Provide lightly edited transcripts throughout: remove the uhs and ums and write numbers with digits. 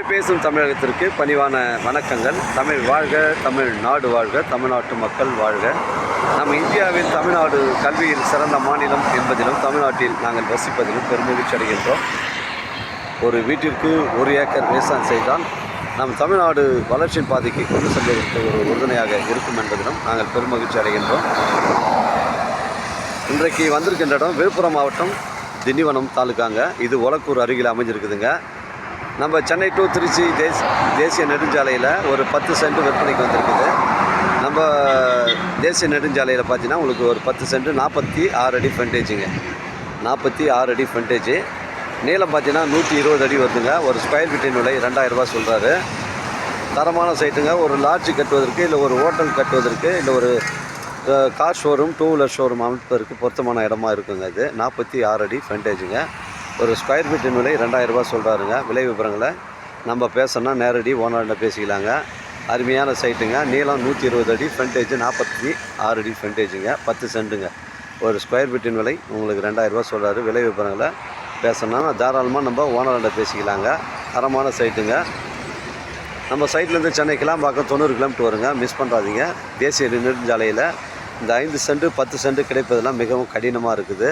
பேசும் தமிழகத்திற்கு பணிவான வணக்கங்கள். தமிழ் வாழ்க, தமிழ் நாடு வாழ்க, தமிழ்நாட்டு மக்கள் வாழ்க. நம் இந்தியாவில் தமிழ்நாடு கல்வியில் சிறந்த மாநிலம் என்பதிலும் தமிழ்நாட்டில் நாங்கள் வசிப்பதிலும் பெருமகிழ்ச்சி அடைகின்றோம். ஒரு வீட்டிற்கு 1 ஏக்கர் விவசாயம் செய்தால் நம் தமிழ்நாடு வளர்ச்சியின் பாதைக்கு கொண்டு செல்வதற்கு ஒரு உறுதுணையாக இருக்கும் என்பதிலும் நாங்கள் பெருமகிழ்ச்சி அடைகின்றோம். இன்றைக்கு வந்திருக்கின்ற இடம் விழுப்புரம் மாவட்டம் திண்டிவனம் தாலுக்காங்க. இது ஒலக்கூர் அருகில் அமைஞ்சிருக்குதுங்க. நம்ம சென்னை டு திருச்சி தேசிய நெடுஞ்சாலையில் ஒரு 10 சென்ட் விற்பனைக்கு வந்திருக்குது. நம்ம தேசிய நெடுஞ்சாலையில் பார்த்தீங்கன்னா உங்களுக்கு ஒரு 10 சென்ட் 46 அடி ஃப்ரண்டேஜுங்க. 46 அடி ஃப்ரண்டேஜு. நீளம் பார்த்தீங்கன்னா 120 அடி வருதுங்க. ஒரு ஸ்கொயர் ஃபீட்டின் விலை 2000 ரூபா சொல்கிறாரு. தரமான சைட்டுங்க. ஒரு லாட்ஜ் கட்டுவதற்கு, இல்லை ஒரு ஹோட்டல் கட்டுவதற்கு, இல்லை ஒரு கார் ஷோரூம், 2 வீலர் ஷோரூம் அமைப்பதற்கு பொருத்தமான இடமா இருக்குங்க. இது 46 அடி ஃப்ரண்டேஜுங்க. ஒரு ஸ்கொயர் ஃபீட்டின் விலை 2000 ரூபா சொல்கிறாருங்க. விலை விவரங்களை நம்ம பேசணும்னா நேரடி ஓனர்கிட்ட பேசிக்கலாங்க. அருமையான சைட்டுங்க. நீளம் 120 அடி, ஃப்ரண்டேஜ் 46 அடி ஃப்ரண்டேஜுங்க. 10 சென்ட்டுங்க. ஒரு ஸ்கொயர் ஃபீட்டின் விலை உங்களுக்கு 2000 ரூபா சொல்கிறாரு. விலை விவரங்களை பேசணும்னா தாராளமாக நம்ம ஓனர்கிட்ட பேசிக்கலாங்க. தரமான சைட்டுங்க. நம்ம சைட்லேருந்து சென்னை கிளாம்பாக்கம் 90 கிலோமீட்டர் வருங்க. மிஸ் பண்ணுறாதீங்க. தேசிய நெடுஞ்சாலையில் இந்த 5 சென்ட் 10 சென்ட் கிடைப்பதெல்லாம் மிகவும் கடினமாக இருக்குது.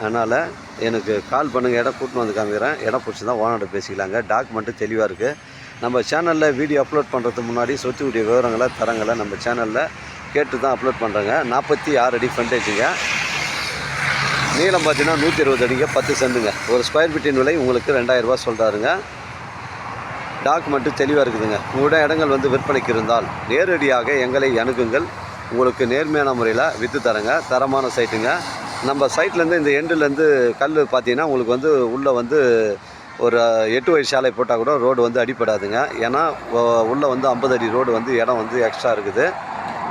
அதனால் எனக்கு கால் பண்ணுங்கள். இடம் கூட்டின்னு வந்து காமிக்கிறேன். இடம் பிடிச்சி தான் ஓனர்கிட்ட பேசிக்கலாங்க. டாக்குமெண்ட்டு தெளிவாக இருக்குது. நம்ம சேனலில் வீடியோ அப்லோட் பண்ணுறதுக்கு முன்னாடி சொத்துக்கூடிய விவரங்களை தரங்களை நம்ம சேனலில் கேட்டு தான் அப்லோட் பண்ணுறேங்க. 46 அடி ஃப்ரண்டேஜுங்க. நீளம் பார்த்தீங்கன்னா 120 அடிங்க. 10 சென்ட்டுங்க. ஒரு ஸ்கொயர் ஃபீட்டின் விலை உங்களுக்கு 2000 ரூபா சொல்கிறாருங்க. டாக்குமெண்ட்டு தெளிவாக இருக்குதுங்க. உங்களோட இடங்கள் வந்து விற்பனைக்கு இருந்தால் நேரடியாக எங்களை அணுகுங்கள். உங்களுக்கு நேர்மையான முறையில் விற்று தரங்க. தரமான சைட்டுங்க. நம்ம சைட்லேருந்து இந்த எண்டுலேருந்து கல் பார்த்தீங்கன்னா உங்களுக்கு வந்து உள்ளே வந்து ஒரு 8 வழி சாலை போட்டால் கூட ரோடு வந்து அடிப்படாதுங்க. ஏன்னா உள்ளே வந்து 50 அடி ரோடு வந்து இடம் வந்து எக்ஸ்ட்ரா இருக்குது.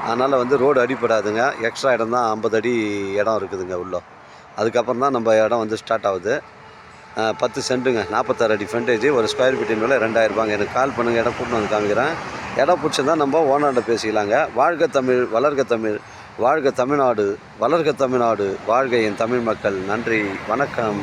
அதனால் வந்து ரோடு அடிப்படாதுங்க. எக்ஸ்ட்ரா இடம் தான் 50 அடி இடம் இருக்குதுங்க உள்ளே. அதுக்கப்புறம் தான் நம்ம இடம் வந்து ஸ்டார்ட் ஆகுது. 10 சென்ட்டுங்க. 46 அடி ஃப்ரண்டேஜ். ஒரு ஸ்கொயர் ஃபீட்டின் விலை 2000 ரூபாங்க. எனக்கு கால் பண்ணுங்கள். இடம் கூட்டின்னு வந்து காமிக்கிறேன். இடம் பிடிச்சதா நம்ம ஓனர்கிட்ட பேசிக்கலாங்க. வாழ்க தமிழ், வளர்க தமிழ், வாழ்க தமிழ்நாடு, வளர்க தமிழ்நாடு, வாழ்க என் தமிழ் மக்கள். நன்றி, வணக்கம்.